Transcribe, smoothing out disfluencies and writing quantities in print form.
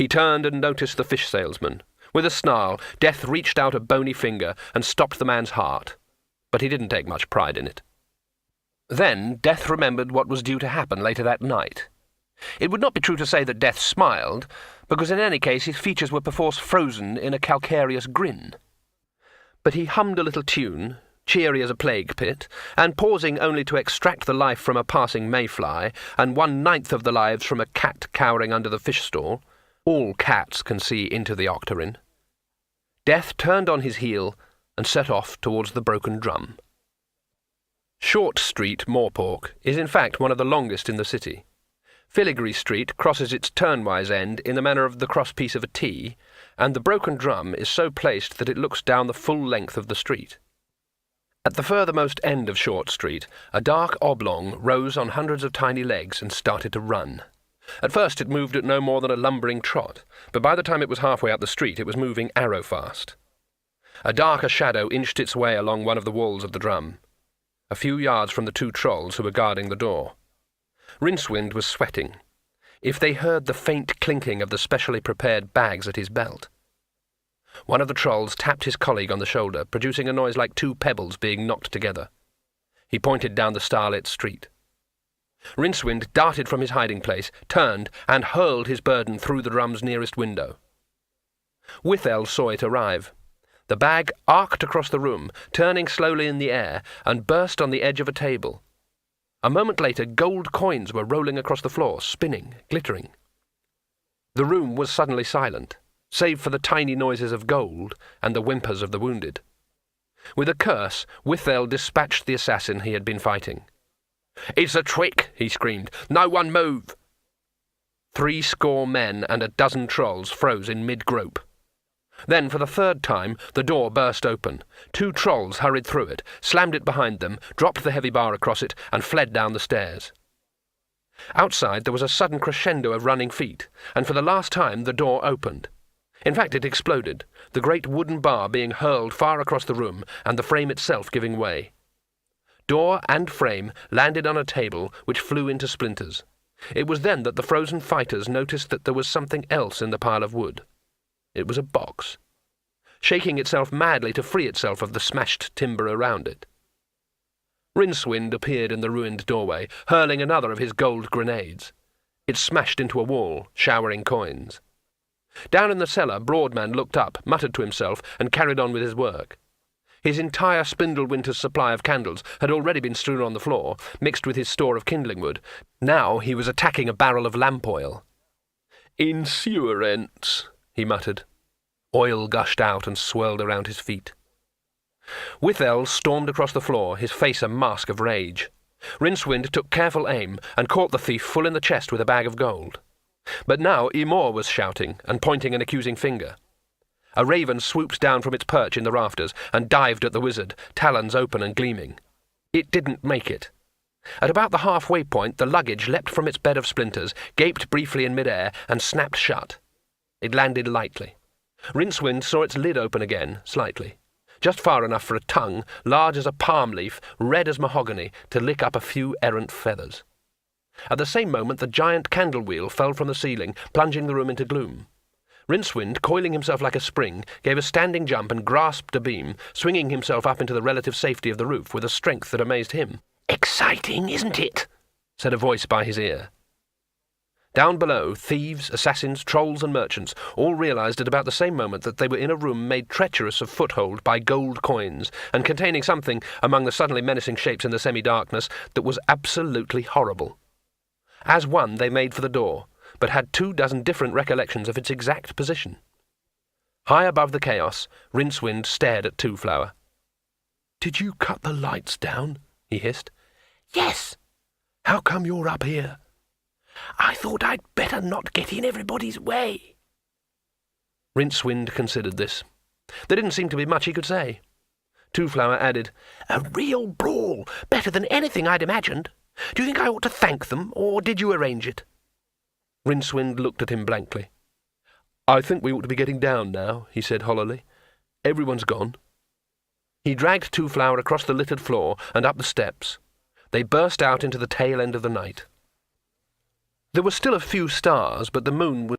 He turned and noticed the fish salesman. With a snarl, Death reached out a bony finger and stopped the man's heart. But he didn't take much pride in it. Then Death remembered what was due to happen later that night. It would not be true to say that Death smiled, because in any case his features were perforce frozen in a calcareous grin. But he hummed a little tune, cheery as a plague pit, and pausing only to extract the life from a passing mayfly, and 1/9 of the lives from a cat cowering under the fish stall. All cats can see into the octarine. Death turned on his heel and set off towards the Broken Drum. Short Street, Moorpork, is in fact one of the longest in the city. Filigree Street crosses its turnwise end in the manner of the crosspiece of a T, and the Broken Drum is so placed that it looks down the full length of the street. At the furthermost end of Short Street, a dark oblong rose on hundreds of tiny legs and started to run. At first it moved at no more than a lumbering trot, but by the time it was halfway up the street it was moving arrow-fast. A darker shadow inched its way along one of the walls of the drum, a few yards from the 2 trolls who were guarding the door. Rincewind was sweating. If they heard the faint clinking of the specially prepared bags at his belt. One of the trolls tapped his colleague on the shoulder, producing a noise like 2 pebbles being knocked together. He pointed down the starlit street. Rincewind darted from his hiding place, turned, and hurled his burden through the drum's nearest window. Withel saw it arrive. The bag arced across the room, turning slowly in the air, and burst on the edge of a table. A moment later, gold coins were rolling across the floor, spinning, glittering. The room was suddenly silent, save for the tiny noises of gold and the whimpers of the wounded. With a curse, Withel dispatched the assassin he had been fighting. "It's a trick," he screamed. "No one move!" 70 men and a dozen trolls froze in mid-grope. Then, for the 3rd time, the door burst open. 2 trolls hurried through it, slammed it behind them, dropped the heavy bar across it, and fled down the stairs. Outside there was a sudden crescendo of running feet, and for the last time the door opened. In fact, it exploded, the great wooden bar being hurled far across the room, and the frame itself giving way. Door and frame landed on a table which flew into splinters. It was then that the frozen fighters noticed that there was something else in the pile of wood. It was a box, shaking itself madly to free itself of the smashed timber around it. Rincewind appeared in the ruined doorway, hurling another of his gold grenades. It smashed into a wall, showering coins. Down in the cellar, Broadman looked up, muttered to himself, and carried on with his work. His entire Spindlewinter's supply of candles had already been strewn on the floor, mixed with his store of kindling wood. Now he was attacking a barrel of lamp oil. "Insurance," he muttered. Oil gushed out and swirled around his feet. Withel stormed across the floor, his face a mask of rage. Rincewind took careful aim and caught the thief full in the chest with a bag of gold. But now Emor was shouting and pointing an accusing finger. A raven swooped down from its perch in the rafters and dived at the wizard, talons open and gleaming. It didn't make it. At about the halfway point, the luggage leapt from its bed of splinters, gaped briefly in mid-air, and snapped shut. It landed lightly. Rincewind saw its lid open again, slightly, just far enough for a tongue, large as a palm leaf, red as mahogany, to lick up a few errant feathers. At the same moment, the giant candle wheel fell from the ceiling, plunging the room into gloom. Rincewind, coiling himself like a spring, gave a standing jump and grasped a beam, swinging himself up into the relative safety of the roof with a strength that amazed him. "Exciting, isn't it?" said a voice by his ear. Down below, thieves, assassins, trolls and merchants all realized at about the same moment that they were in a room made treacherous of foothold by gold coins, and containing something, among the suddenly menacing shapes in the semi-darkness, that was absolutely horrible. As one, they made for the door, but had 24 different recollections of its exact position. High above the chaos, Rincewind stared at Twoflower. "Did you cut the lights down?" he hissed. "Yes." "How come you're up here?" "I thought I'd better not get in everybody's way." Rincewind considered this. There didn't seem to be much he could say. Twoflower added, "A real brawl, better than anything I'd imagined. Do you think I ought to thank them, or did you arrange it?" Rincewind looked at him blankly. "I think we ought to be getting down now," he said hollowly. "Everyone's gone." He dragged Twoflower across the littered floor and up the steps. They burst out into the tail end of the night. There were still a few stars, but the moon was